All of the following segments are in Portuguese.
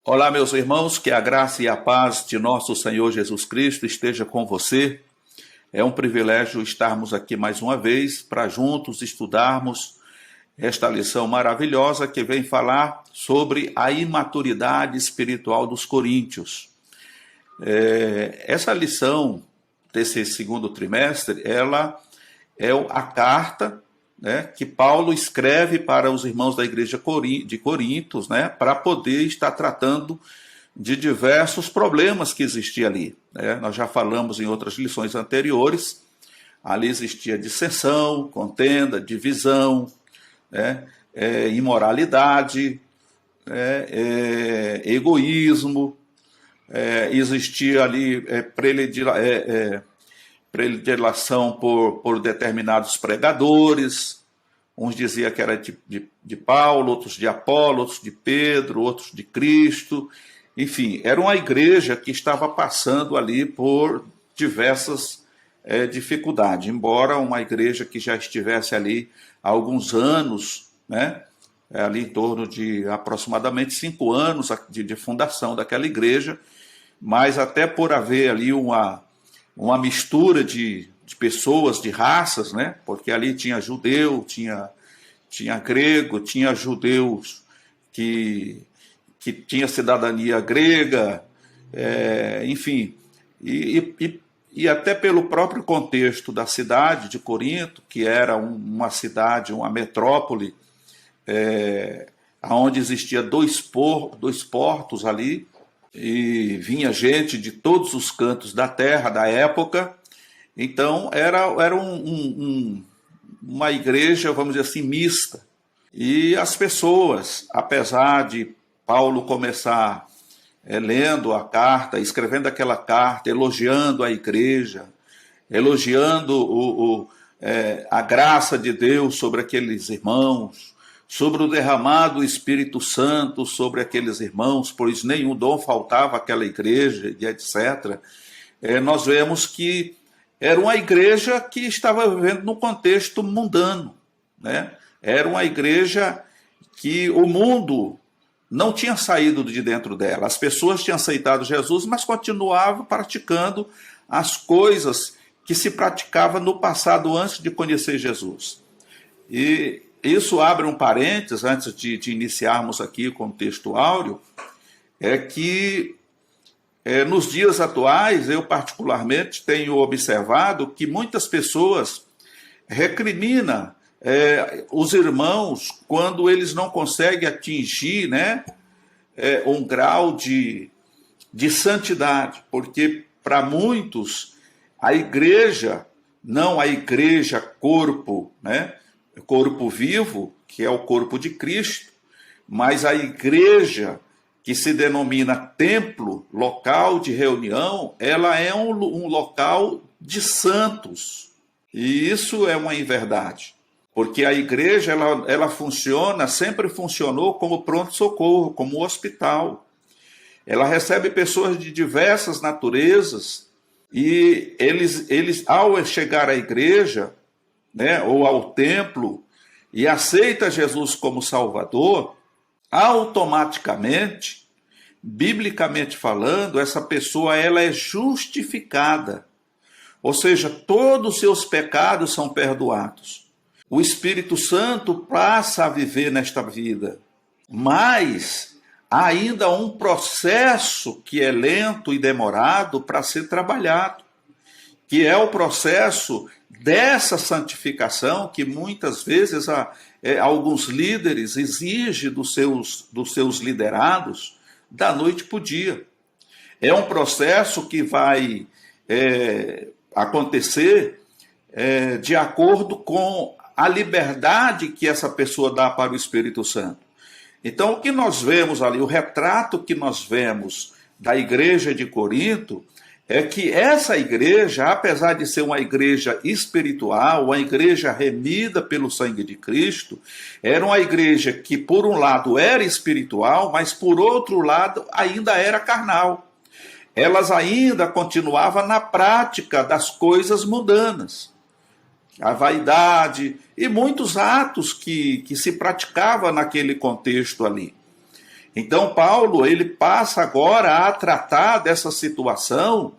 Olá, meus irmãos, que a graça e a paz de nosso Senhor Jesus Cristo esteja com você. É um privilégio estarmos aqui mais uma vez para juntos estudarmos esta lição maravilhosa que vem falar sobre a imaturidade espiritual dos coríntios. Essa lição desse segundo trimestre, ela é a carta, né, que Paulo escreve para os irmãos da igreja de Corinto, né, para poder estar tratando de diversos problemas que existiam ali. Né? Nós já falamos em outras lições anteriores, ali existia dissensão, contenda, divisão, né, imoralidade, egoísmo, existia ali predileção por determinados pregadores. Uns diziam que era de Paulo, outros de Apolo, outros de Pedro, outros de Cristo. Enfim, era uma igreja que estava passando ali por diversas dificuldades, embora uma igreja que já estivesse ali há alguns anos, né, ali em torno de aproximadamente 5 anos de fundação daquela igreja, mas até por haver ali uma mistura de pessoas, de raças, né? Porque ali tinha judeu, tinha grego, tinha judeus que tinha cidadania grega, enfim, e até pelo próprio contexto da cidade de Corinto, que era uma cidade, uma metrópole, onde existia dois portos ali, e vinha gente de todos os cantos da terra da época. Então era uma igreja, vamos dizer assim, mista. E as pessoas, apesar de Paulo começar lendo a carta, escrevendo aquela carta, elogiando a igreja, elogiando a graça de Deus sobre aqueles irmãos, sobre o derramado Espírito Santo sobre aqueles irmãos, pois nenhum dom faltava àquela igreja, e etc. Nós vemos que era uma igreja que estava vivendo num contexto mundano, né? Era uma igreja que o mundo não tinha saído de dentro dela. As pessoas tinham aceitado Jesus, mas continuavam praticando as coisas que se praticava no passado antes de conhecer Jesus. E isso abre um parênteses, antes de iniciarmos aqui com o texto áureo, que nos dias atuais, eu particularmente tenho observado que muitas pessoas recriminam os irmãos quando eles não conseguem atingir, né, um grau de santidade, porque para muitos a igreja, não a igreja corpo, né, corpo vivo, que é o corpo de Cristo, mas a igreja que se denomina templo, local de reunião, ela é um local de santos. E isso é uma inverdade, porque a igreja ela funciona, sempre funcionou como pronto-socorro, como hospital. Ela recebe pessoas de diversas naturezas e eles ao chegar à igreja, né, ou ao templo, e aceita Jesus como Salvador, automaticamente, biblicamente falando, essa pessoa ela é justificada. Ou seja, todos os seus pecados são perdoados. O Espírito Santo passa a viver nesta vida. Mas há ainda um processo que é lento e demorado para ser trabalhado, que é o processo dessa santificação que muitas vezes alguns líderes exigem dos seus liderados da noite para o dia. É um processo que vai acontecer de acordo com a liberdade que essa pessoa dá para o Espírito Santo. Então, o que nós vemos ali, o retrato que nós vemos da igreja de Corinto, é que essa igreja, apesar de ser uma igreja espiritual, uma igreja remida pelo sangue de Cristo, era uma igreja que, por um lado, era espiritual, mas, por outro lado, ainda era carnal. Elas ainda continuavam na prática das coisas mundanas. A vaidade e muitos atos que se praticava naquele contexto ali. Então Paulo, ele passa agora a tratar dessa situação,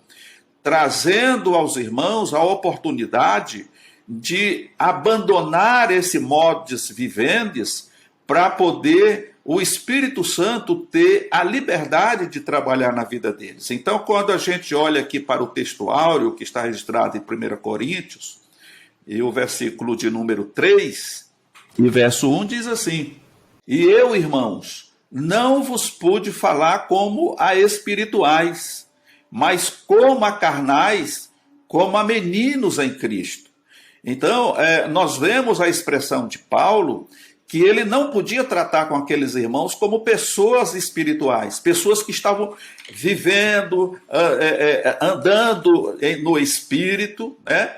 trazendo aos irmãos a oportunidade de abandonar esse modus vivendi para poder o Espírito Santo ter a liberdade de trabalhar na vida deles. Então, quando a gente olha aqui para o texto áureo, que está registrado em 1 Coríntios, e o versículo de número 3, e verso 1 diz assim: E eu, irmãos, não vos pude falar como a espirituais, mas como a carnais, como a meninos em Cristo. Então, nós vemos a expressão de Paulo, que ele não podia tratar com aqueles irmãos como pessoas espirituais, pessoas que estavam vivendo, andando no Espírito, né?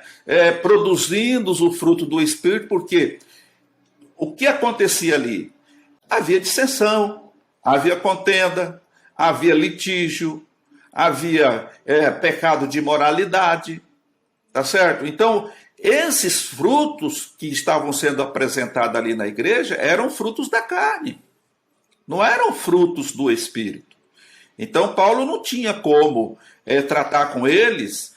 Produzindo o fruto do Espírito, porque o que acontecia ali? Havia dissensão, havia contenda, havia litígio, havia pecado de imoralidade, tá certo? Então, esses frutos que estavam sendo apresentados ali na igreja eram frutos da carne, não eram frutos do Espírito. Então, Paulo não tinha como tratar com eles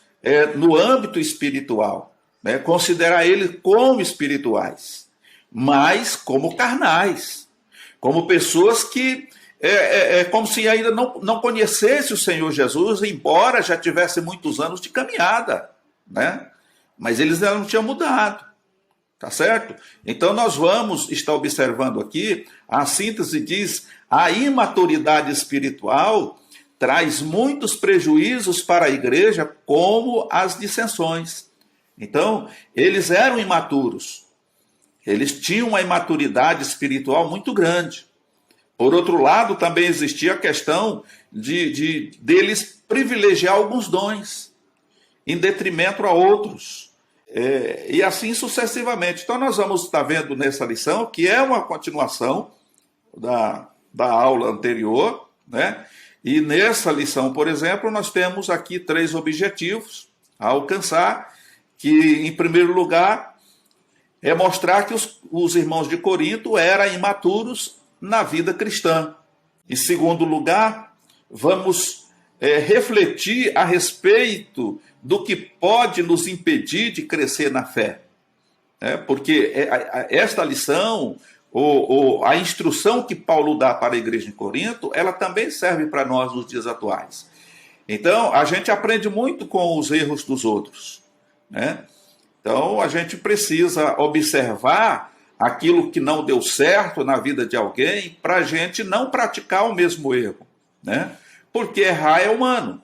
no âmbito espiritual, né? Considerar eles como espirituais, mas como carnais, como pessoas que como se ainda não conhecesse o Senhor Jesus, embora já tivesse muitos anos de caminhada, né? Mas eles ainda não tinham mudado, tá certo? Então nós vamos estar observando aqui, a síntese diz: a imaturidade espiritual traz muitos prejuízos para a igreja, como as dissensões. Então, eles eram imaturos, eles tinham uma imaturidade espiritual muito grande. Por outro lado, também existia a questão deles privilegiar alguns dons, em detrimento a outros. E assim sucessivamente. Então nós vamos estar vendo nessa lição, que é uma continuação da aula anterior, né? E nessa lição, por exemplo, nós temos aqui 3 objetivos a alcançar, que em primeiro lugar é mostrar que os irmãos de Corinto eram imaturos na vida cristã. Em segundo lugar, vamos refletir a respeito do que pode nos impedir de crescer na fé. Porque esta lição, ou a instrução que Paulo dá para a igreja em Corinto, ela também serve para nós nos dias atuais. Então, a gente aprende muito com os erros dos outros, né? Então, a gente precisa observar aquilo que não deu certo na vida de alguém para a gente não praticar o mesmo erro, né? Porque errar é humano.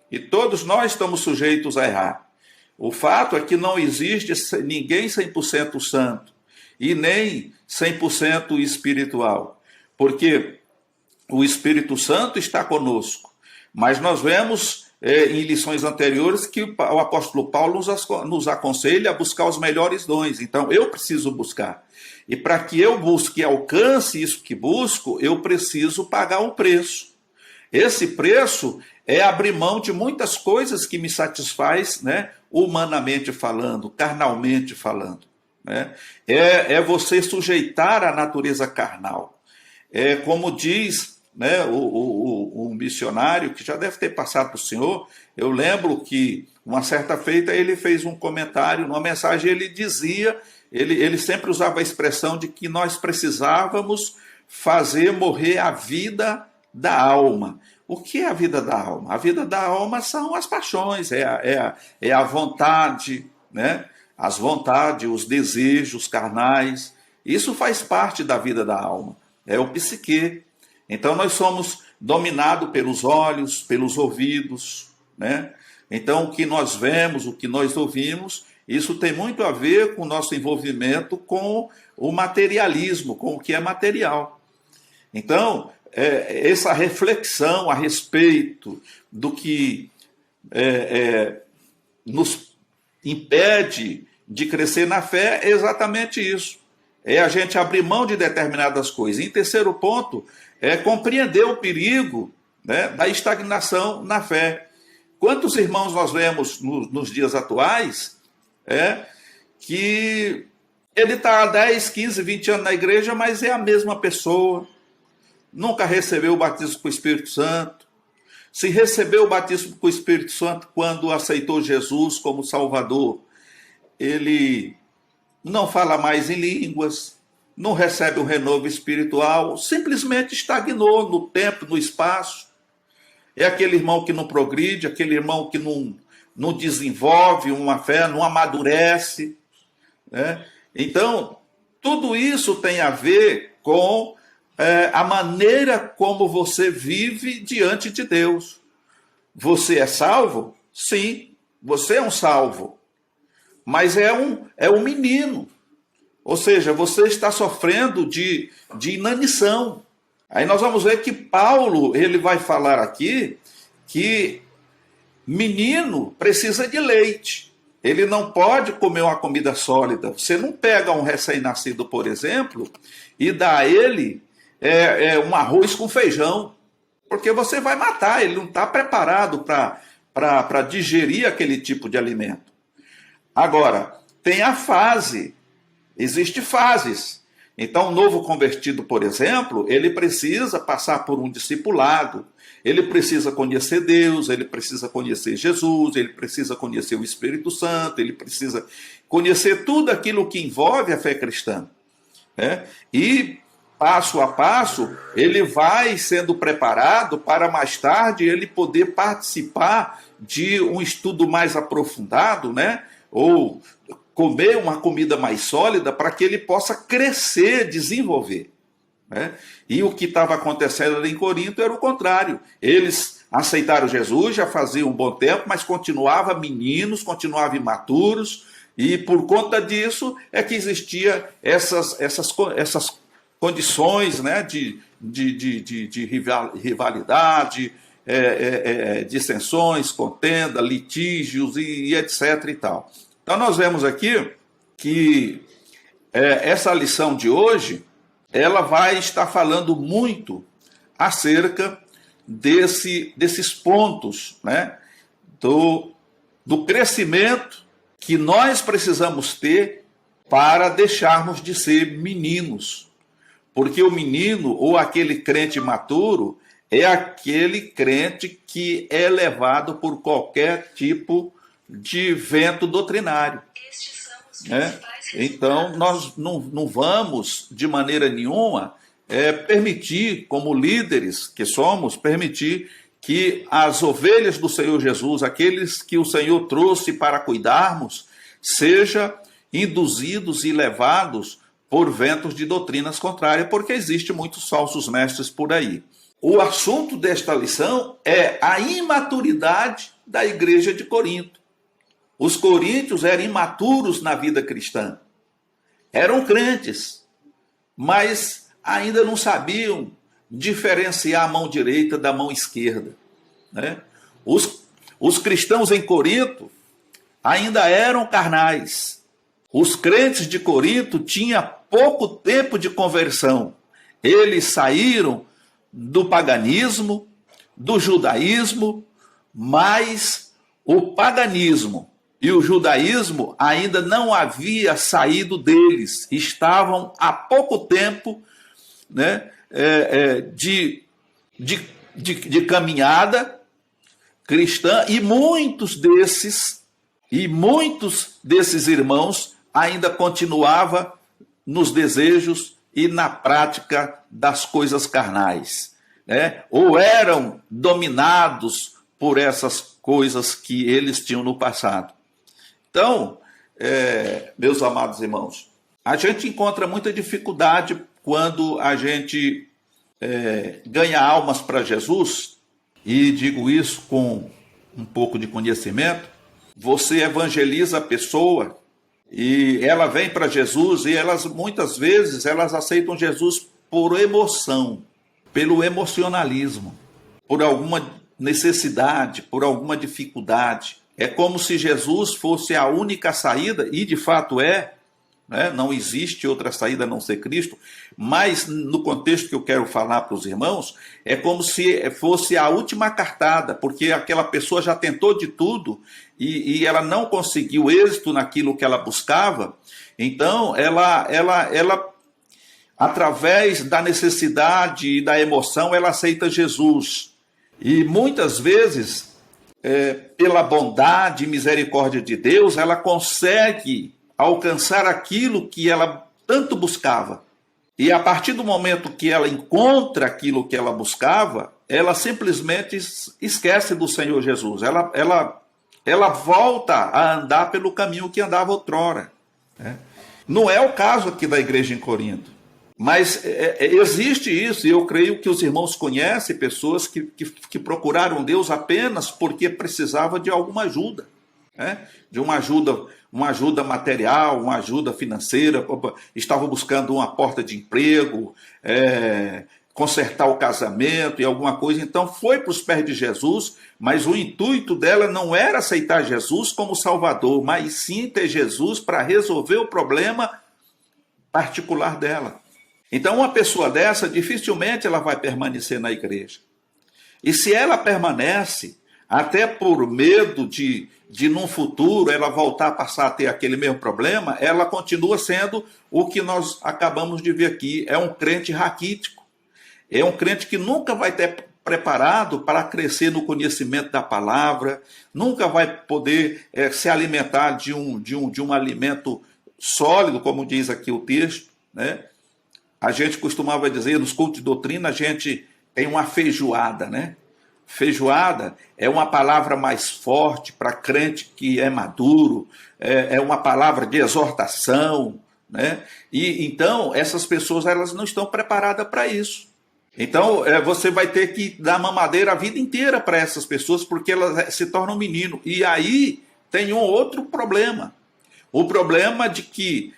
E todos nós estamos sujeitos a errar. O fato é que não existe ninguém 100% santo e nem 100% espiritual, porque o Espírito Santo está conosco. Mas nós vemos em lições anteriores que o apóstolo Paulo nos aconselha a buscar os melhores dons. Então eu preciso buscar. E para que eu busque e alcance isso que busco, eu preciso pagar um preço. Esse preço é abrir mão de muitas coisas que me satisfaz, né, humanamente falando, carnalmente falando, né? É você sujeitar a natureza carnal. Como diz, né, o missionário, que já deve ter passado para o senhor, eu lembro que uma certa feita ele fez um comentário, numa mensagem ele dizia, ele sempre usava a expressão de que nós precisávamos fazer morrer a vida da alma. O que é a vida da alma? A vida da alma são as paixões, é a vontade, né? As vontades, os desejos carnais. Isso faz parte da vida da alma, é o psique. Então nós somos dominados pelos olhos, pelos ouvidos, né? Então o que nós vemos, o que nós ouvimos, isso tem muito a ver com o nosso envolvimento com o materialismo, com o que é material. Então, essa reflexão a respeito do que nos impede de crescer na fé é exatamente isso. É a gente abrir mão de determinadas coisas. Em terceiro ponto, é compreender o perigo, né, da estagnação na fé. Quantos irmãos nós vemos nos dias atuais que ele está há 10, 15, 20 anos na igreja, mas é a mesma pessoa, nunca recebeu o batismo com o Espírito Santo. Se recebeu o batismo com o Espírito Santo quando aceitou Jesus como Salvador, ele não fala mais em línguas, não recebe um renovo espiritual, simplesmente estagnou no tempo, no espaço. É aquele irmão que não progride, aquele irmão que não desenvolve uma fé, não amadurece, né? Então, tudo isso tem a ver com a maneira como você vive diante de Deus. Você é salvo? Sim, você é um salvo. Mas é um menino. Ou seja, você está sofrendo de inanição. Aí nós vamos ver que Paulo, ele vai falar aqui que menino precisa de leite. Ele não pode comer uma comida sólida. Você não pega um recém-nascido, por exemplo, e dá a ele um arroz com feijão, porque você vai matar, ele não está preparado para digerir aquele tipo de alimento. Agora, tem a fase, existem fases. Então, o novo convertido, por exemplo, ele precisa passar por um discipulado, ele precisa conhecer Deus, ele precisa conhecer Jesus, ele precisa conhecer o Espírito Santo, ele precisa conhecer tudo aquilo que envolve a fé cristã, né? E, passo a passo, ele vai sendo preparado para mais tarde ele poder participar de um estudo mais aprofundado, né? Ou comer uma comida mais sólida para que ele possa crescer, desenvolver, né? E o que estava acontecendo ali em Corinto era o contrário. Eles aceitaram Jesus, já faziam um bom tempo, mas continuavam meninos, continuavam imaturos, e por conta disso é que existia essas condições, né, de rivalidade, dissensões, contenda, litígios e etc. e tal. Então nós vemos aqui que essa lição de hoje, ela vai estar falando muito acerca desses pontos, né, do crescimento que nós precisamos ter para deixarmos de ser meninos. Porque o menino, ou aquele crente maturo, é aquele crente que é levado por qualquer tipo de vento doutrinário, né? Então, nós não vamos, de maneira nenhuma, permitir, como líderes que somos, permitir que as ovelhas do Senhor Jesus, aqueles que o Senhor trouxe para cuidarmos, sejam induzidos e levados por ventos de doutrinas contrárias, porque existem muitos falsos mestres por aí. O assunto desta lição é a imaturidade da igreja de Corinto. Os coríntios eram imaturos na vida cristã. Eram crentes, mas ainda não sabiam diferenciar a mão direita da mão esquerda, né? Os cristãos em Corinto ainda eram carnais. Os crentes de Corinto tinham pouco tempo de conversão. Eles saíram do paganismo, do judaísmo, mas o paganismo e o judaísmo ainda não havia saído deles. Estavam há pouco tempo, né, de caminhada cristã, e muitos desses irmãos ainda continuavam nos desejos e na prática das coisas carnais, né? Ou eram dominados por essas coisas que eles tinham no passado. Então, meus amados irmãos, a gente encontra muita dificuldade quando a gente ganha almas para Jesus, e digo isso com um pouco de conhecimento. Você evangeliza a pessoa e ela vem para Jesus, e muitas vezes elas aceitam Jesus por emoção, pelo emocionalismo, por alguma necessidade, por alguma dificuldade. É como se Jesus fosse a única saída, e de fato é, né? Não existe outra saída a não ser Cristo, mas no contexto que eu quero falar para os irmãos, é como se fosse a última cartada, porque aquela pessoa já tentou de tudo e ela não conseguiu êxito naquilo que ela buscava. Então ela através da necessidade e da emoção, ela aceita Jesus. E muitas vezes, pela bondade e misericórdia de Deus, ela consegue alcançar aquilo que ela tanto buscava. E a partir do momento que ela encontra aquilo que ela buscava, ela simplesmente esquece do Senhor Jesus. Ela volta a andar pelo caminho que andava outrora. Não é o caso aqui da igreja em Corinto. Mas existe isso, e eu creio que os irmãos conhecem pessoas que procuraram Deus apenas porque precisava de alguma ajuda, de uma ajuda material, uma ajuda financeira, estavam buscando uma porta de emprego, consertar o casamento e alguma coisa, então foi para os pés de Jesus, mas o intuito dela não era aceitar Jesus como Salvador, mas sim ter Jesus para resolver o problema particular dela. Então, uma pessoa dessa, dificilmente ela vai permanecer na igreja. E se ela permanece, até por medo de num futuro ela voltar a passar a ter aquele mesmo problema, ela continua sendo o que nós acabamos de ver aqui, é um crente raquítico. É um crente que nunca vai ter preparado para crescer no conhecimento da palavra, nunca vai poder se alimentar de um alimento sólido, como diz aqui o texto, né? A gente costumava dizer, nos cultos de doutrina, a gente tem uma feijoada, né? Feijoada é uma palavra mais forte para crente que é maduro, é uma palavra de exortação, né? E então, essas pessoas elas não estão preparadas para isso. Então, você vai ter que dar mamadeira a vida inteira para essas pessoas, porque elas se tornam menino. E aí tem um outro problema. O problema de que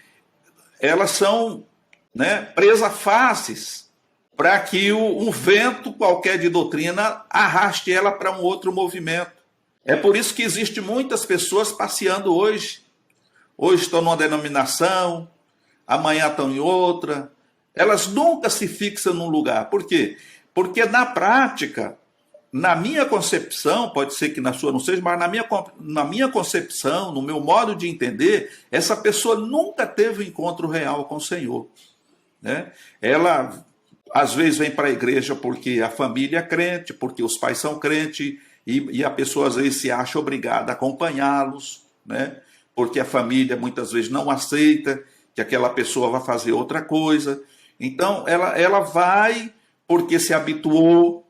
elas são presa fáceis para que um vento qualquer de doutrina arraste ela para um outro movimento. É por isso que existe muitas pessoas passeando hoje. Hoje estão numa denominação, amanhã estão em outra. Elas nunca se fixam num lugar. Por quê? Porque na prática, na minha concepção, pode ser que na sua não seja, mas na minha concepção, no meu modo de entender, essa pessoa nunca teve um encontro real com o Senhor. Ela às vezes vem para a igreja porque a família é crente, porque os pais são crentes, e a pessoa às vezes se acha obrigada a acompanhá-los, porque a família muitas vezes não aceita que aquela pessoa vai fazer outra coisa. Então ela vai porque se habituou,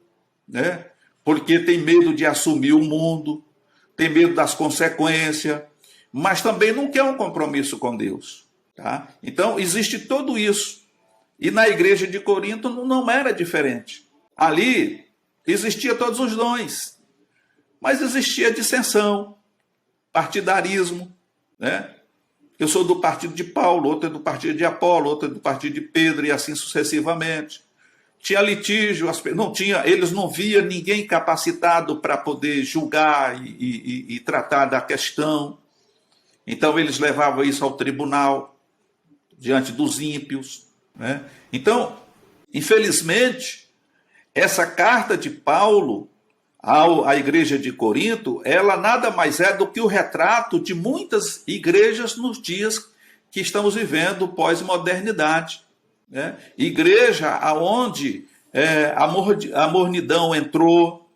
porque tem medo de assumir o mundo, tem medo das consequências, mas também não quer um compromisso com Deus. Então existe tudo isso. E na igreja de Corinto não era diferente. Ali existia todos os dons, mas existia dissensão, partidarismo. Eu sou do partido de Paulo, outro é do partido de Apolo, outro é do partido de Pedro, e assim sucessivamente. Tinha litígio, eles não viam ninguém capacitado para poder julgar e tratar da questão. Então eles levavam isso ao tribunal, diante dos ímpios. Então, infelizmente, essa carta de Paulo à igreja de Corinto, ela nada mais é do que o retrato de muitas igrejas nos dias que estamos vivendo pós-modernidade. Igreja onde a mornidão entrou,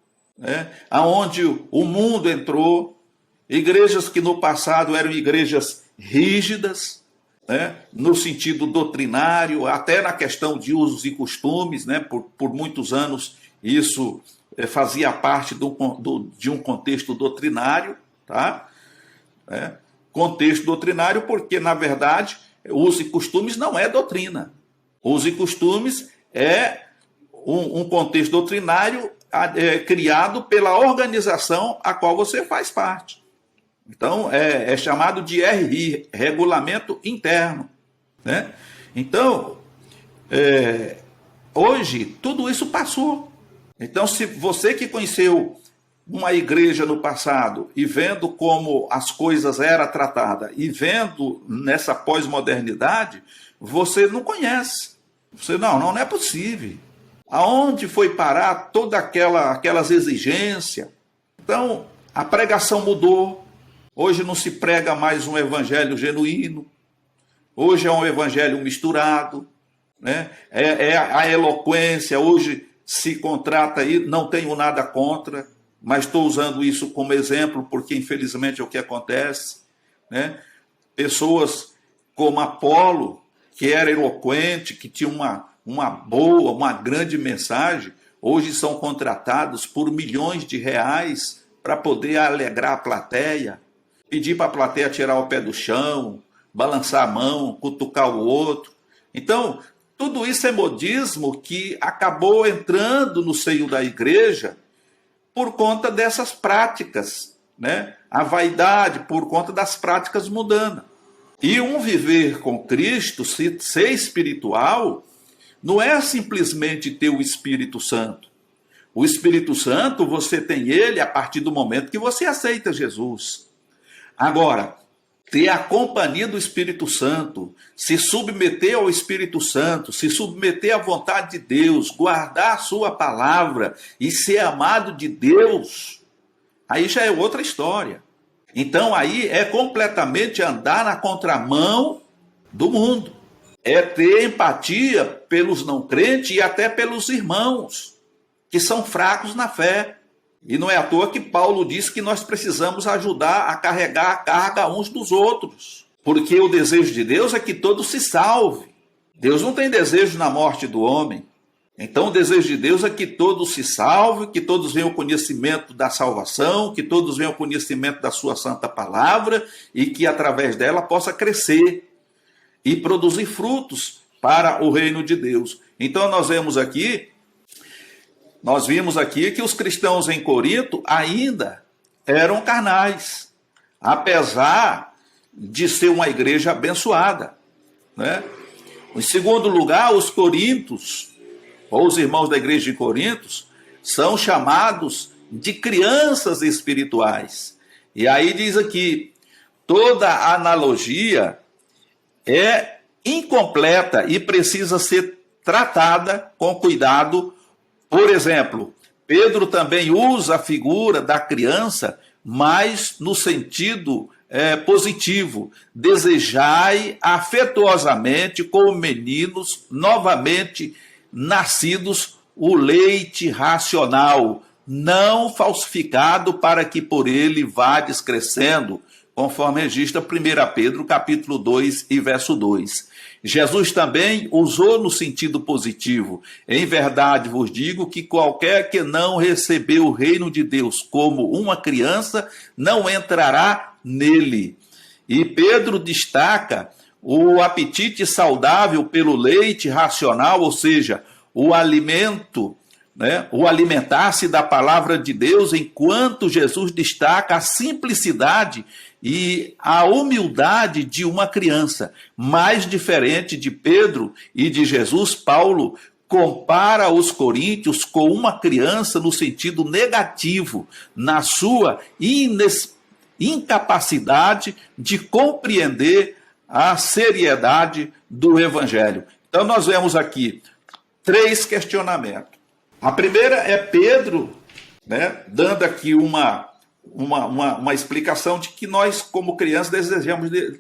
aonde o mundo entrou, igrejas que no passado eram igrejas rígidas, no sentido doutrinário, até na questão de usos e costumes, por muitos anos isso fazia parte de um contexto doutrinário, contexto doutrinário porque, na verdade, usos e costumes não é doutrina. Usos e costumes é um contexto doutrinário criado pela organização a qual você faz parte. Então, é chamado de RI, Regulamento Interno. Então, hoje, tudo isso passou. Então, se você que conheceu uma igreja no passado e vendo como as coisas eram tratadas e vendo nessa pós-modernidade, você não conhece. Você não é possível. Aonde foi parar todas aquelas exigências? Então, a pregação mudou. Hoje não se prega mais um evangelho genuíno. Hoje é um evangelho misturado. né? É a eloquência, hoje se contrata aí, não tenho nada contra, mas estou usando isso como exemplo, porque infelizmente é o que acontece, né? Pessoas como Apolo, que era eloquente, que tinha uma boa, uma grande mensagem, hoje são contratados por milhões de reais para poder alegrar a plateia, pedir para a plateia tirar o pé do chão, balançar a mão, cutucar o outro. Então, tudo isso é modismo que acabou entrando no seio da igreja por conta dessas práticas, né? A vaidade, por conta das práticas mundanas. E um viver com Cristo, ser espiritual, não é simplesmente ter o Espírito Santo. O Espírito Santo, você tem ele a partir do momento que você aceita Jesus. Agora, ter a companhia do Espírito Santo, se submeter ao Espírito Santo, se submeter à vontade de Deus, guardar a sua palavra e ser amado de Deus, aí já é outra história. Então aí é completamente andar na contramão do mundo. É ter empatia pelos não crentes e até pelos irmãos, que são fracos na fé. E não é à toa que Paulo diz que nós precisamos ajudar a carregar a carga uns dos outros. Porque o desejo de Deus é que todos se salvem. Deus não tem desejo na morte do homem. Então o desejo de Deus é que todos se salvem, que todos venham ao conhecimento da salvação, que todos venham ao conhecimento da sua santa palavra e que através dela possa crescer e produzir frutos para o reino de Deus. Então nós vimos aqui que os cristãos em Corinto ainda eram carnais, apesar de ser uma igreja abençoada, né? Em segundo lugar, os coríntios, ou os irmãos da igreja de Corinto, são chamados de crianças espirituais. E aí diz aqui, toda analogia é incompleta e precisa ser tratada com cuidado. Por exemplo, Pedro também usa a figura da criança, mas no sentido positivo. Desejai afetuosamente como meninos novamente nascidos o leite racional, não falsificado, para que por ele vades crescendo, conforme registra 1 Pedro capítulo 2 e verso 2. Jesus também usou no sentido positivo. Em verdade vos digo que qualquer que não recebeu o reino de Deus como uma criança, não entrará nele. E Pedro destaca o apetite saudável pelo leite racional, ou seja, o alimento, né? O alimentar-se da palavra de Deus, enquanto Jesus destaca a simplicidade e a humildade de uma criança. Mais diferente de Pedro e de Jesus, Paulo compara os coríntios com uma criança no sentido negativo, na sua incapacidade de compreender a seriedade do evangelho. Então nós vemos aqui 3 questionamentos. A primeira é Pedro, né, dando aqui uma explicação de que nós, como crianças,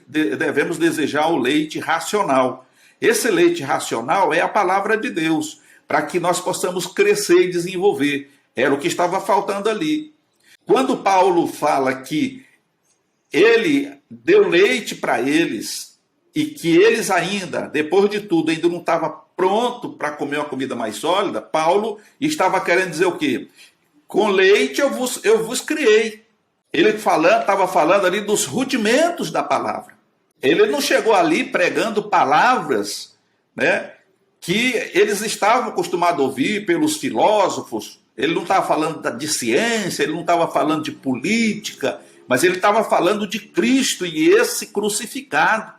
devemos desejar o leite racional. Esse leite racional é a palavra de Deus, para que nós possamos crescer e desenvolver. Era o que estava faltando ali. Quando Paulo fala que ele deu leite para eles e que eles ainda, depois de tudo, ainda não estavam prontos para comer uma comida mais sólida, Paulo estava querendo dizer o quê? Com leite eu vos criei. Ele estava falando ali dos rudimentos da palavra. Ele não chegou ali pregando palavras, né, que eles estavam acostumados a ouvir pelos filósofos. Ele não estava falando de ciência, ele não estava falando de política, mas ele estava falando de Cristo e esse crucificado.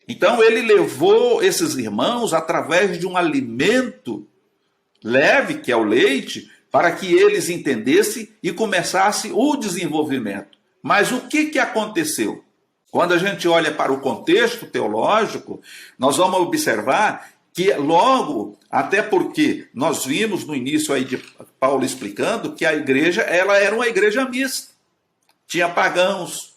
Então ele levou esses irmãos através de um alimento leve, que é o leite, para que eles entendessem e começasse o desenvolvimento. Mas o que aconteceu? Quando a gente olha para o contexto teológico, nós vamos observar que logo, até porque nós vimos no início aí de Paulo explicando que a igreja, ela era uma igreja mista. Tinha pagãos,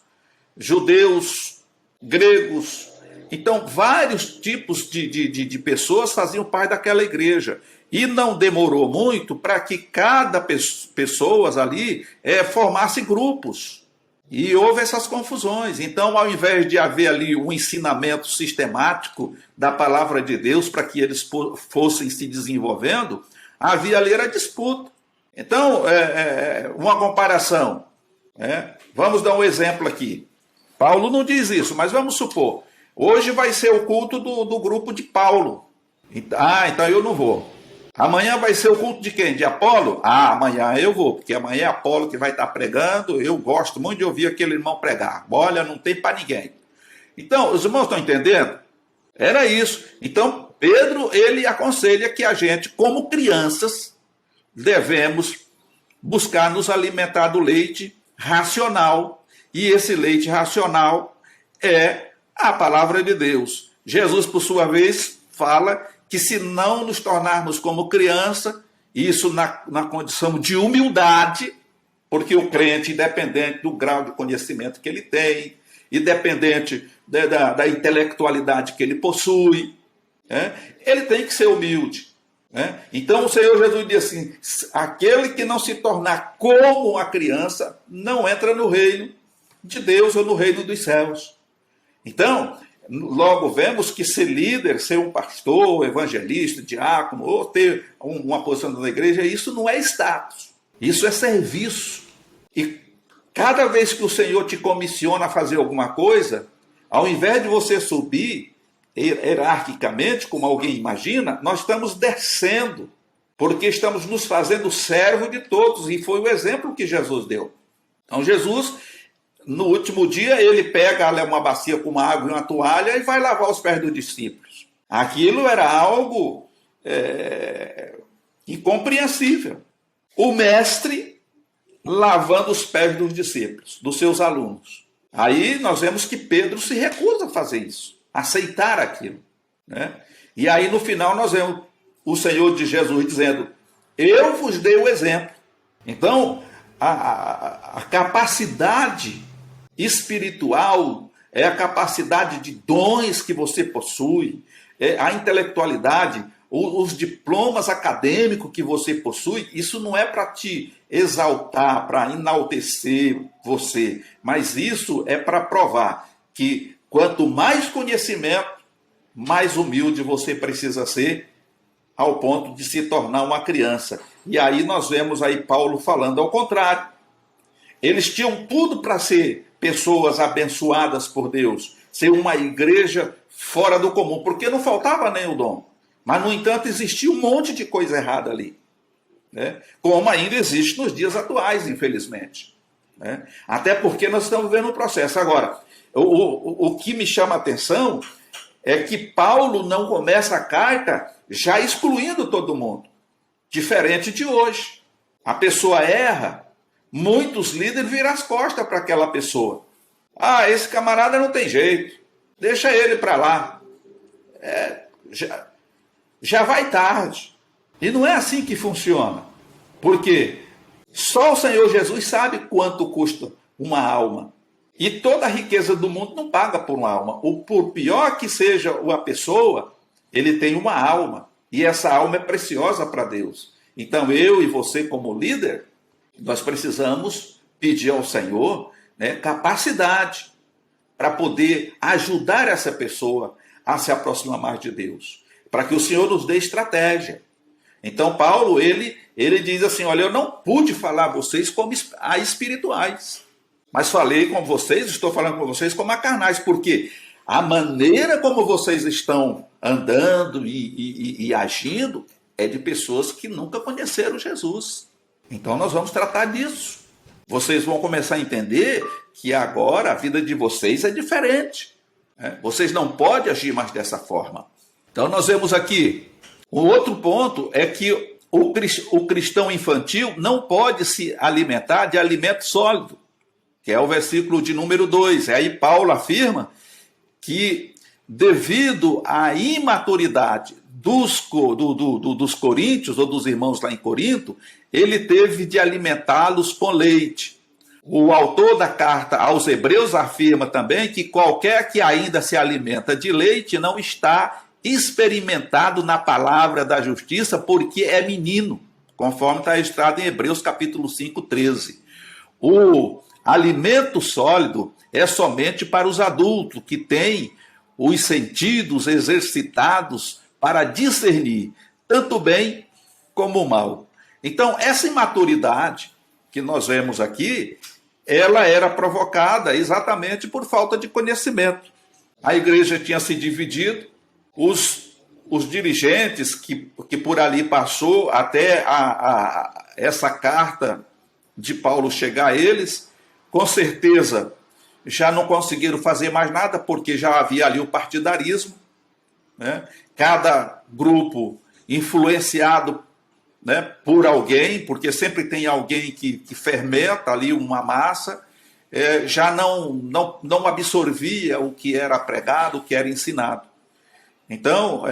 judeus, gregos. Então, vários tipos de pessoas faziam parte daquela igreja. E não demorou muito para que cada pessoa ali formasse grupos. E houve essas confusões. Então, ao invés de haver ali um ensinamento sistemático da palavra de Deus para que eles fossem se desenvolvendo, havia ali a disputa. Então, uma comparação. Vamos dar um exemplo aqui. Paulo não diz isso, mas vamos supor. Hoje vai ser o culto do grupo de Paulo. Então eu não vou. Amanhã vai ser o culto de quem? De Apolo? Amanhã eu vou, porque amanhã é Apolo que vai estar pregando. Eu gosto muito de ouvir aquele irmão pregar. Olha, não tem para ninguém. Então, os irmãos estão entendendo? Era isso. Então, Pedro, ele aconselha que a gente, como crianças, devemos buscar nos alimentar do leite racional. E esse leite racional é a palavra de Deus. Jesus, por sua vez, fala que se não nos tornarmos como criança, isso na condição de humildade, porque o crente, independente do grau de conhecimento que ele tem, independente da intelectualidade que ele possui, ele tem que ser humilde. Então o Senhor Jesus diz assim, aquele que não se tornar como a criança, não entra no reino de Deus ou no reino dos céus. Então, logo vemos que ser líder, ser um pastor, evangelista, diácono, ou ter uma posição na igreja, isso não é status, isso é serviço. E cada vez que o Senhor te comissiona a fazer alguma coisa, ao invés de você subir hierarquicamente, como alguém imagina, nós estamos descendo, porque estamos nos fazendo servo de todos, e foi o exemplo que Jesus deu. Então Jesus, no último dia, ele pega uma bacia com uma água e uma toalha e vai lavar os pés dos discípulos. Aquilo era algo incompreensível. O mestre lavando os pés dos discípulos, dos seus alunos. Aí nós vemos que Pedro se recusa a fazer isso, a aceitar aquilo. E aí no final nós vemos o Senhor de Jesus dizendo, eu vos dei o exemplo. Então, a capacidade espiritual é a capacidade de dons que você possui, a intelectualidade, os diplomas acadêmicos que você possui, isso não é para te exaltar, para enaltecer você, mas isso é para provar que quanto mais conhecimento, mais humilde você precisa ser, ao ponto de se tornar uma criança. E aí nós vemos aí Paulo falando ao contrário. Eles tinham tudo para ser pessoas abençoadas por Deus, ser uma igreja fora do comum, porque não faltava nem o dom. Mas, no entanto, existia um monte de coisa errada ali, como ainda existe nos dias atuais, infelizmente. Até porque nós estamos vendo um processo. Agora, o que me chama a atenção é que Paulo não começa a carta já excluindo todo mundo, diferente de hoje. A pessoa erra, muitos líderes viram as costas para aquela pessoa. Esse camarada não tem jeito, deixa ele para lá. Já vai tarde. E não é assim que funciona. Porque só o Senhor Jesus sabe quanto custa uma alma. E toda a riqueza do mundo não paga por uma alma. Por pior que seja a pessoa, ele tem uma alma. E essa alma é preciosa para Deus. Então eu e você como líder, nós precisamos pedir ao Senhor capacidade para poder ajudar essa pessoa a se aproximar mais de Deus. Para que o Senhor nos dê estratégia. Então Paulo, ele diz assim, olha, eu não pude falar a vocês como a espirituais, mas falei com vocês, estou falando com vocês como a carnais, porque a maneira como vocês estão andando e agindo é de pessoas que nunca conheceram Jesus. Então nós vamos tratar disso. Vocês vão começar a entender que agora a vida de vocês é diferente. Vocês não podem agir mais dessa forma. Então nós vemos aqui, um outro ponto é que o cristão infantil não pode se alimentar de alimento sólido, que é o versículo de número 2. Aí Paulo afirma que devido à imaturidade dos coríntios, ou dos irmãos lá em Corinto, ele teve de alimentá-los com leite. O autor da carta aos Hebreus afirma também que qualquer que ainda se alimenta de leite não está experimentado na palavra da justiça, porque é menino, conforme está registrado em Hebreus capítulo 5, 13. O alimento sólido é somente para os adultos, que têm os sentidos exercitados para discernir tanto o bem como o mal. Então, essa imaturidade que nós vemos aqui, ela era provocada exatamente por falta de conhecimento. A igreja tinha se dividido, os dirigentes que por ali passou até essa carta de Paulo chegar a eles, com certeza já não conseguiram fazer mais nada, porque já havia ali o partidarismo, né? Cada grupo influenciado, né, por alguém, porque sempre tem alguém que fermenta ali uma massa, já não absorvia o que era pregado, o que era ensinado. Então,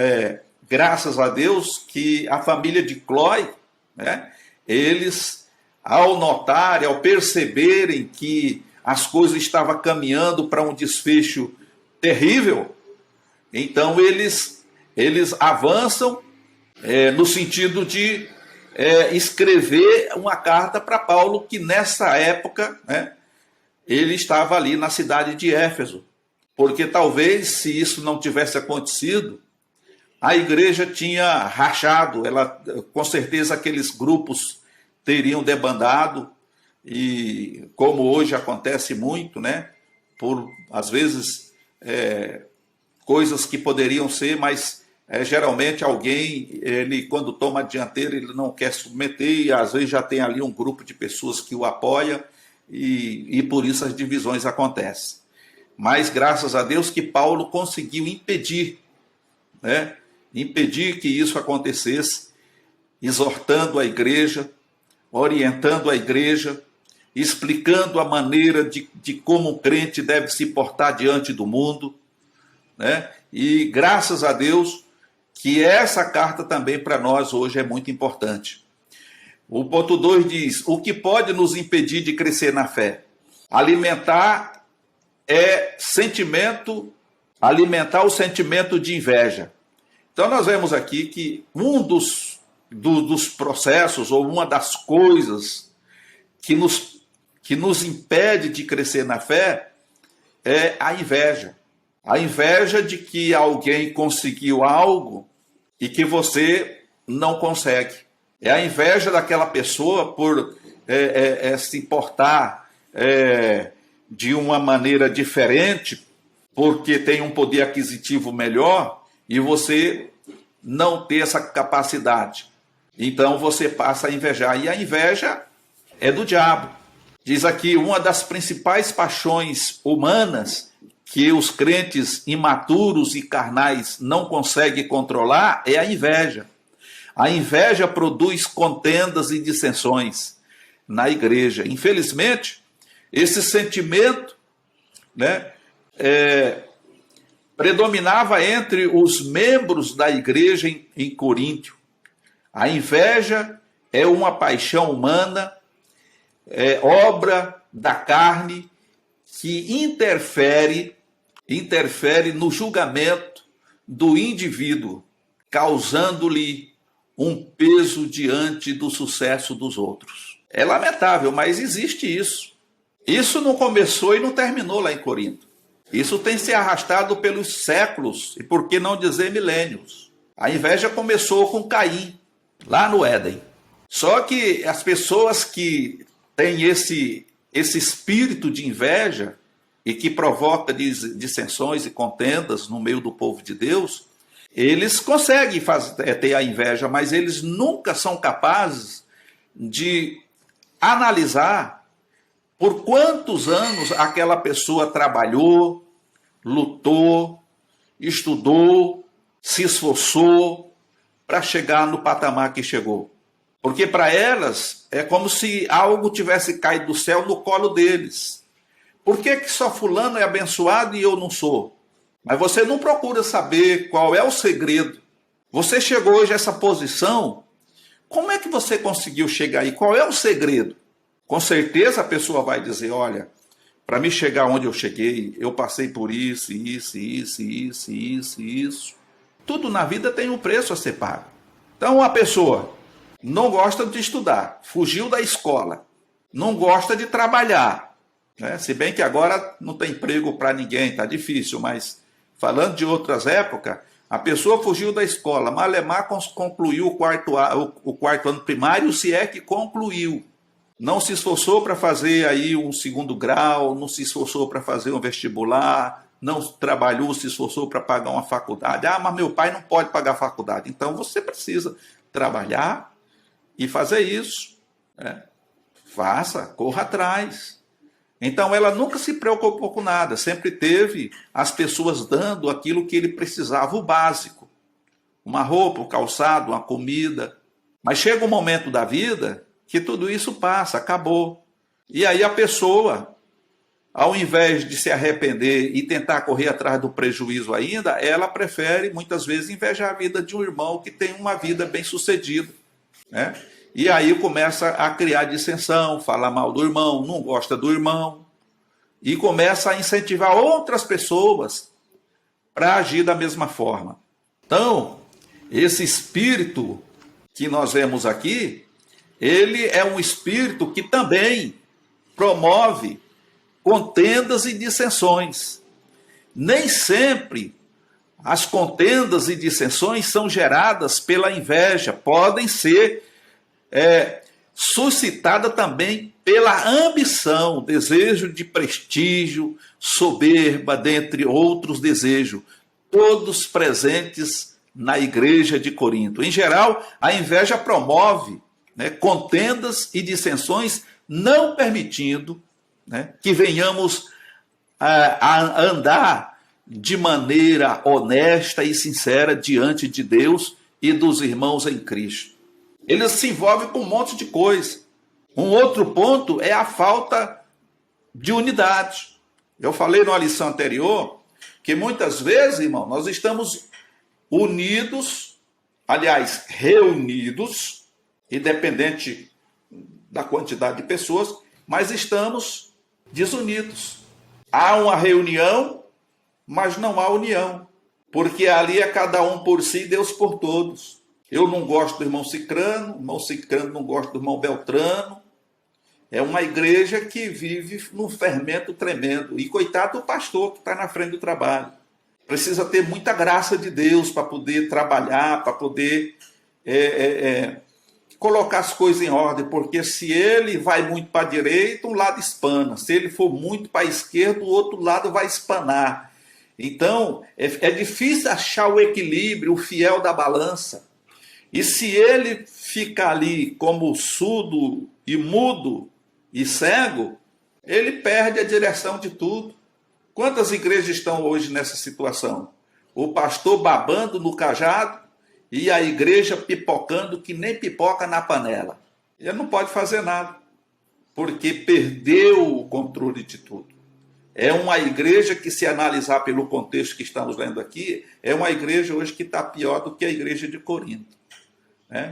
graças a Deus que a família de Cloé, né, eles, ao notarem, ao perceberem que as coisas estavam caminhando para um desfecho terrível, então eles avançam no sentido de escrever uma carta para Paulo, que nessa época, né, ele estava ali na cidade de Éfeso, porque talvez, se isso não tivesse acontecido, a igreja tinha rachado, com certeza aqueles grupos teriam debandado, e como hoje acontece muito, né, por, às vezes, coisas que poderiam ser, mas geralmente alguém, ele quando toma a dianteira, ele não quer submeter, e às vezes já tem ali um grupo de pessoas que o apoia, e por isso as divisões acontecem. Mas graças a Deus que Paulo conseguiu impedir, né, impedir que isso acontecesse, exortando a igreja, orientando a igreja, explicando a maneira de como um crente deve se portar diante do mundo, né? E graças a Deus que essa carta também para nós hoje é muito importante. O ponto 2 diz: o que pode nos impedir de crescer na fé? Alimentar o sentimento de inveja. Então nós vemos aqui que um dos processos, ou uma das coisas que nos impede de crescer na fé, é a inveja. A inveja de que alguém conseguiu algo e que você não consegue. É a inveja daquela pessoa por se portar de uma maneira diferente, porque tem um poder aquisitivo melhor, e você não ter essa capacidade. Então você passa a invejar. E a inveja é do diabo. Diz aqui, uma das principais paixões humanas que os crentes imaturos e carnais não conseguem controlar é a inveja. A inveja produz contendas e dissensões na igreja. Infelizmente, esse sentimento, né, predominava entre os membros da igreja em Coríntio. A inveja é uma paixão humana, obra da carne, que interfere no julgamento do indivíduo, causando-lhe um peso diante do sucesso dos outros. É lamentável, mas existe isso. Isso não começou e não terminou lá em Corinto. Isso tem se arrastado pelos séculos, e por que não dizer milênios. A inveja começou com Caim, lá no Éden. Só que as pessoas que têm esse espírito de inveja e que provoca dissensões e contendas no meio do povo de Deus, eles conseguem ter a inveja, mas eles nunca são capazes de analisar por quantos anos aquela pessoa trabalhou, lutou, estudou, se esforçou para chegar no patamar que chegou. Porque para elas é como se algo tivesse caído do céu no colo deles. Por que só fulano é abençoado e eu não sou? Mas você não procura saber qual é o segredo. Você chegou hoje a essa posição, como é que você conseguiu chegar aí? Qual é o segredo? Com certeza a pessoa vai dizer, olha, para me chegar onde eu cheguei, eu passei por isso, isso, isso, isso, isso, isso. Tudo na vida tem um preço a ser pago. Então, uma pessoa não gosta de estudar, fugiu da escola, não gosta de trabalhar, né? Se bem que agora não tem emprego para ninguém, está difícil, mas falando de outras épocas, a pessoa fugiu da escola, malemar concluiu o quarto ano primário, se é que concluiu. Não se esforçou para fazer aí um segundo grau, não se esforçou para fazer um vestibular, não trabalhou, se esforçou para pagar uma faculdade. Ah, mas meu pai não pode pagar a faculdade. Então você precisa trabalhar e fazer isso, né? Faça, corra atrás. Então ela nunca se preocupou com nada, sempre teve as pessoas dando aquilo que ele precisava, o básico. Uma roupa, um calçado, uma comida. Mas chega um momento da vida que tudo isso passa, acabou. E aí a pessoa, ao invés de se arrepender e tentar correr atrás do prejuízo ainda, ela prefere muitas vezes invejar a vida de um irmão que tem uma vida bem sucedida, né? E aí começa a criar dissensão, falar mal do irmão, não gosta do irmão, e começa a incentivar outras pessoas para agir da mesma forma. Então, esse espírito que nós vemos aqui, ele é um espírito que também promove contendas e dissensões. Nem sempre as contendas e dissensões são geradas pela inveja, podem ser suscitada também pela ambição, desejo de prestígio, soberba, dentre outros desejos, todos presentes na igreja de Corinto. Em geral, a inveja promove, né, contendas e dissensões, não permitindo, né, que venhamos a andar de maneira honesta e sincera diante de Deus e dos irmãos em Cristo. Ele se envolve com um monte de coisa. Um outro ponto é a falta de unidade. Eu falei numa lição anterior que muitas vezes, irmão, nós estamos unidos, aliás, reunidos, independente da quantidade de pessoas, mas estamos desunidos. Há uma reunião, mas não há união, porque ali é cada um por si, Deus por todos. Eu não gosto do irmão Cicrano, o irmão Cicrano não gosta do irmão Beltrano. É uma igreja que vive num fermento tremendo. E coitado do pastor que está na frente do trabalho. Precisa ter muita graça de Deus para poder trabalhar, para poder colocar as coisas em ordem, porque se ele vai muito para a direita, um lado espana. Se ele for muito para a esquerda, o outro lado vai espanar. Então, é difícil achar o equilíbrio, o fiel da balança. E se ele ficar ali como surdo e mudo e cego, ele perde a direção de tudo. Quantas igrejas estão hoje nessa situação? O pastor babando no cajado e a igreja pipocando que nem pipoca na panela. Ele não pode fazer nada, porque perdeu o controle de tudo. É uma igreja que, se analisar pelo contexto que estamos lendo aqui, é uma igreja hoje que está pior do que a igreja de Corinto.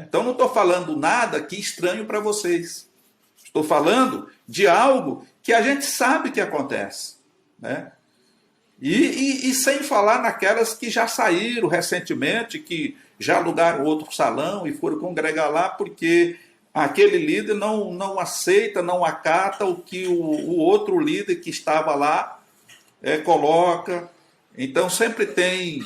Então não estou falando nada aqui estranho para vocês. Estou falando de algo que a gente sabe que acontece, né? E sem falar naquelas que já saíram recentemente, que já alugaram outro salão e foram congregar lá porque aquele líder não aceita, não acata o que o outro líder que estava lá coloca. Então sempre tem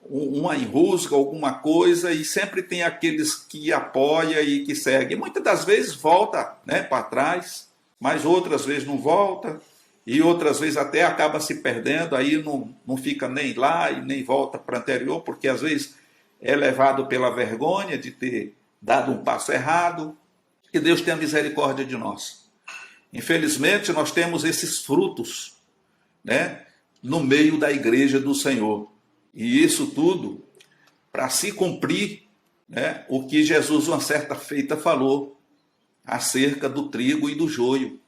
uma enrosca, alguma coisa, e sempre tem aqueles que apoia e que segue. Muitas das vezes volta, né, para trás, mas outras vezes não volta, e outras vezes até acaba se perdendo, aí não fica nem lá e nem volta para o anterior, porque às vezes é levado pela vergonha de ter dado um passo errado. Que Deus tenha misericórdia de nós. Infelizmente, nós temos esses frutos, né, no meio da igreja do Senhor. E isso tudo para se cumprir, né, o que Jesus, uma certa feita, falou acerca do trigo e do joio.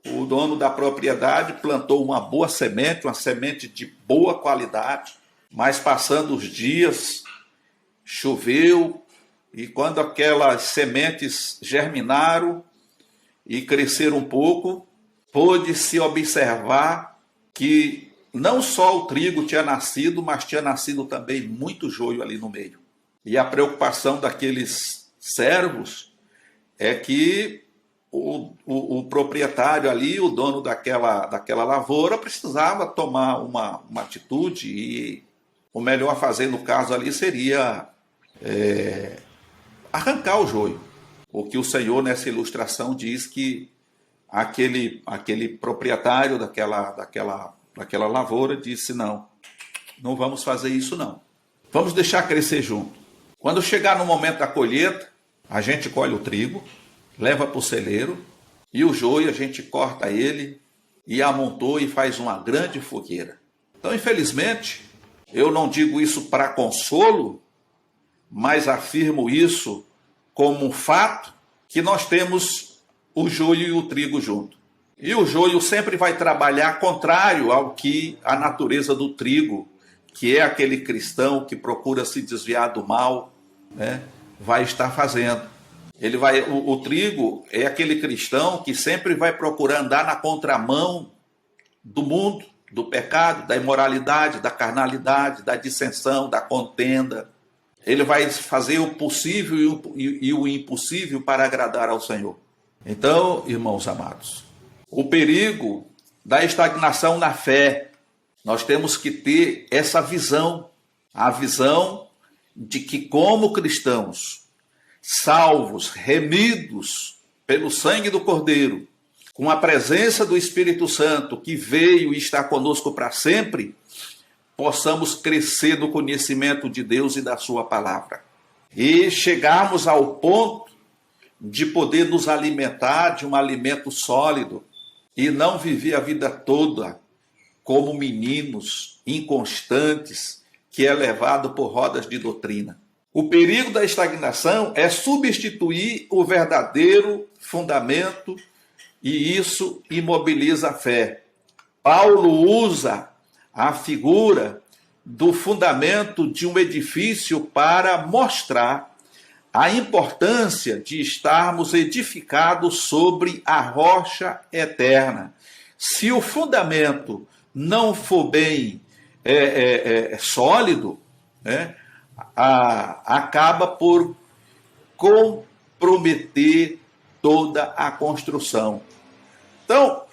O dono da propriedade plantou uma boa semente, uma semente de boa qualidade, mas passando os dias, choveu, e quando aquelas sementes germinaram, e crescer um pouco, pôde-se observar que não só o trigo tinha nascido, mas tinha nascido também muito joio ali no meio. E a preocupação daqueles servos é que o proprietário ali, o dono daquela lavoura, precisava tomar uma atitude, e o melhor a fazer no caso ali seria arrancar o joio. O que o Senhor nessa ilustração diz que aquele proprietário daquela lavoura disse: não vamos fazer isso não. Vamos deixar crescer junto. Quando chegar no momento da colheita, a gente colhe o trigo, leva para o celeiro, e o joio a gente corta ele e amontoa e faz uma grande fogueira. Então, infelizmente, eu não digo isso para consolo, mas afirmo isso como um fato, que nós temos o joio e o trigo junto. E o joio sempre vai trabalhar contrário ao que a natureza do trigo, que é aquele cristão que procura se desviar do mal, né, vai estar fazendo. O trigo é aquele cristão que sempre vai procurar andar na contramão do mundo, do pecado, da imoralidade, da carnalidade, da dissensão, da contenda. Ele vai fazer o possível e o impossível para agradar ao Senhor. Então, irmãos amados, o perigo da estagnação na fé, nós temos que ter essa visão, a visão de que, como cristãos, salvos, remidos pelo sangue do Cordeiro, com a presença do Espírito Santo que veio e está conosco para sempre, possamos crescer no conhecimento de Deus e da sua palavra. E chegarmos ao ponto de poder nos alimentar de um alimento sólido e não viver a vida toda como meninos inconstantes que é levado por rodas de doutrina. O perigo da estagnação é substituir o verdadeiro fundamento, e isso imobiliza a fé. Paulo usa a figura do fundamento de um edifício para mostrar a importância de estarmos edificados sobre a rocha eterna. Se o fundamento não for bem sólido, né, acaba por comprometer toda a construção. Então,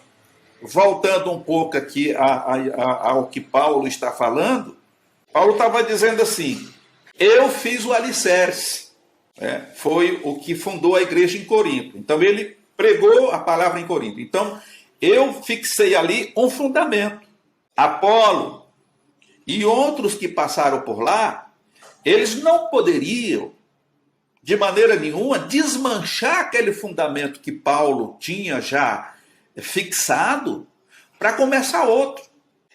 voltando um pouco aqui ao que Paulo está falando, Paulo estava dizendo assim: eu fiz o alicerce, foi o que fundou a igreja em Corinto. Então ele pregou a palavra em Corinto. Então eu fixei ali um fundamento. Apolo e outros que passaram por lá, eles não poderiam, de maneira nenhuma, desmanchar aquele fundamento que Paulo tinha já fixado para começar outro.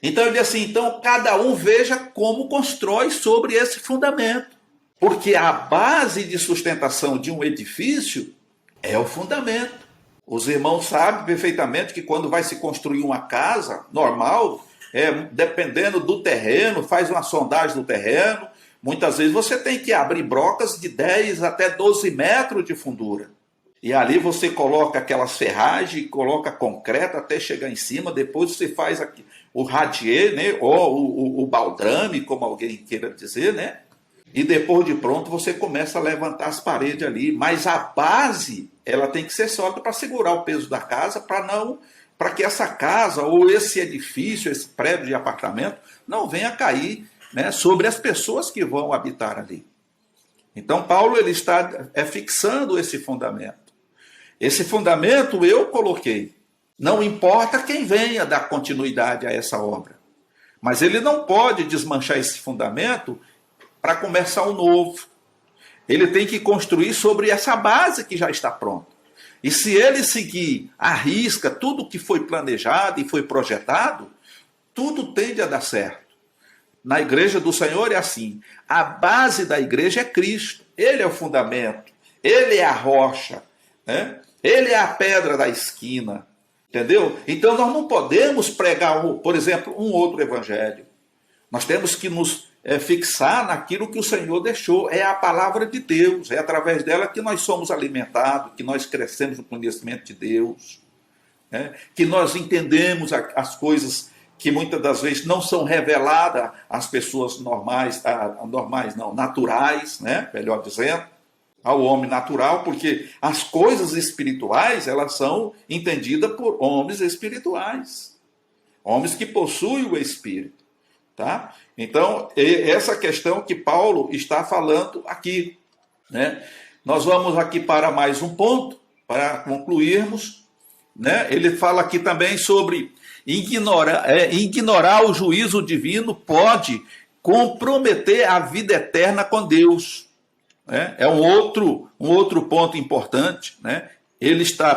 Então ele diz assim: então cada um veja como constrói sobre esse fundamento. Porque a base de sustentação de um edifício é o fundamento. Os irmãos sabem perfeitamente que quando vai se construir uma casa normal, dependendo do terreno, faz uma sondagem do terreno, muitas vezes você tem que abrir brocas de 10 até 12 metros de fundura. E ali você coloca aquelas ferragens, coloca concreto até chegar em cima, depois você faz aqui o radier, né, ou o baldrame, como alguém queira dizer, né? E depois de pronto você começa a levantar as paredes ali, mas a base ela tem que ser sólida para segurar o peso da casa, para que essa casa ou esse edifício, esse prédio de apartamento não venha cair, né, sobre as pessoas que vão habitar ali. Então Paulo ele está fixando esse fundamento. Esse fundamento eu coloquei. Não importa quem venha dar continuidade a essa obra, mas ele não pode desmanchar esse fundamento para começar um novo. Ele tem que construir sobre essa base que já está pronta. E se ele seguir à risca tudo que foi planejado e foi projetado, tudo tende a dar certo. Na igreja do Senhor é assim. A base da igreja é Cristo. Ele é o fundamento. Ele é a rocha, né? Ele é a pedra da esquina. Entendeu? Então nós não podemos pregar, por exemplo, um outro evangelho. Nós temos que nos fixar naquilo que o Senhor deixou. É a palavra de Deus, é através dela que nós somos alimentados, que nós crescemos no conhecimento de Deus, né? Que nós entendemos as coisas que muitas das vezes não são reveladas às pessoas normais, naturais, né? Melhor dizendo, ao homem natural, porque as coisas espirituais, elas são entendidas por homens espirituais, homens que possuem o Espírito, tá? Então, essa questão que Paulo está falando aqui, né? Nós vamos aqui para mais um ponto, para concluirmos, né? Ele fala aqui também sobre ignorar o juízo divino pode comprometer a vida eterna com Deus. É um outro ponto importante, né?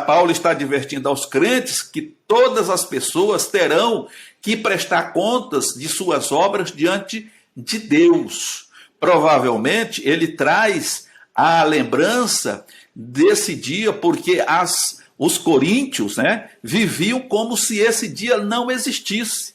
Paulo está advertindo aos crentes que todas as pessoas terão que prestar contas de suas obras diante de Deus. Provavelmente ele traz a lembrança desse dia, porque os coríntios, né, viviam como se esse dia não existisse.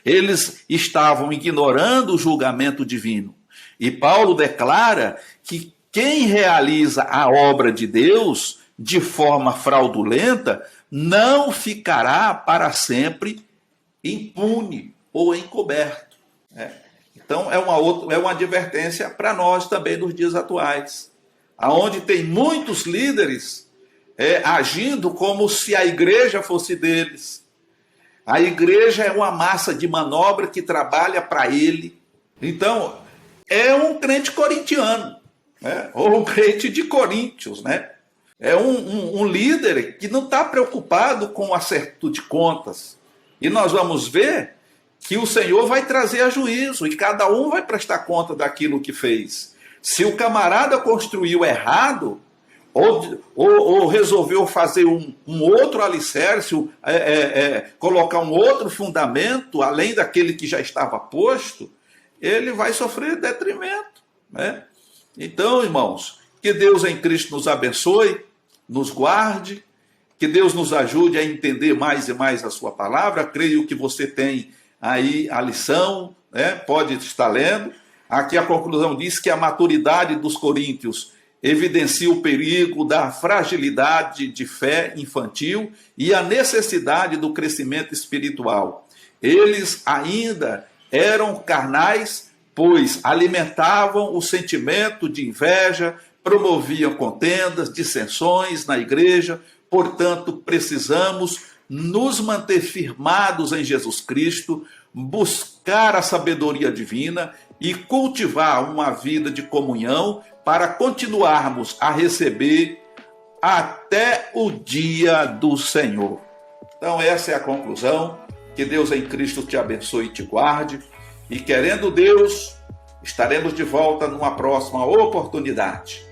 Eles estavam ignorando o julgamento divino. E Paulo declara que quem realiza a obra de Deus de forma fraudulenta não ficará para sempre impune ou encoberto. Então é uma advertência para nós também nos dias atuais, aonde tem muitos líderes agindo como se a igreja fosse deles. A igreja é uma massa de manobra que trabalha para ele. Então, é um crente corintiano, né? Ou um crente de Coríntios, né? É um líder que não está preocupado com o acerto de contas. E nós vamos ver que o Senhor vai trazer a juízo e cada um vai prestar conta daquilo que fez. Se o camarada construiu errado, ou resolveu fazer um outro alicerce, colocar um outro fundamento, além daquele que já estava posto, ele vai sofrer detrimento, né? Então, irmãos, que Deus em Cristo nos abençoe, nos guarde, que Deus nos ajude a entender mais e mais a sua palavra. Creio que você tem aí a lição, né? Pode estar lendo. Aqui a conclusão diz que a maturidade dos coríntios evidencia o perigo da fragilidade de fé infantil e a necessidade do crescimento espiritual. Eles ainda eram carnais, pois alimentavam o sentimento de inveja, promoviam contendas, dissensões na igreja. Portanto, precisamos nos manter firmados em Jesus Cristo, buscar a sabedoria divina e cultivar uma vida de comunhão para continuarmos a receber até o dia do Senhor. Então essa é a conclusão. Que Deus em Cristo te abençoe e te guarde. E querendo Deus, estaremos de volta numa próxima oportunidade.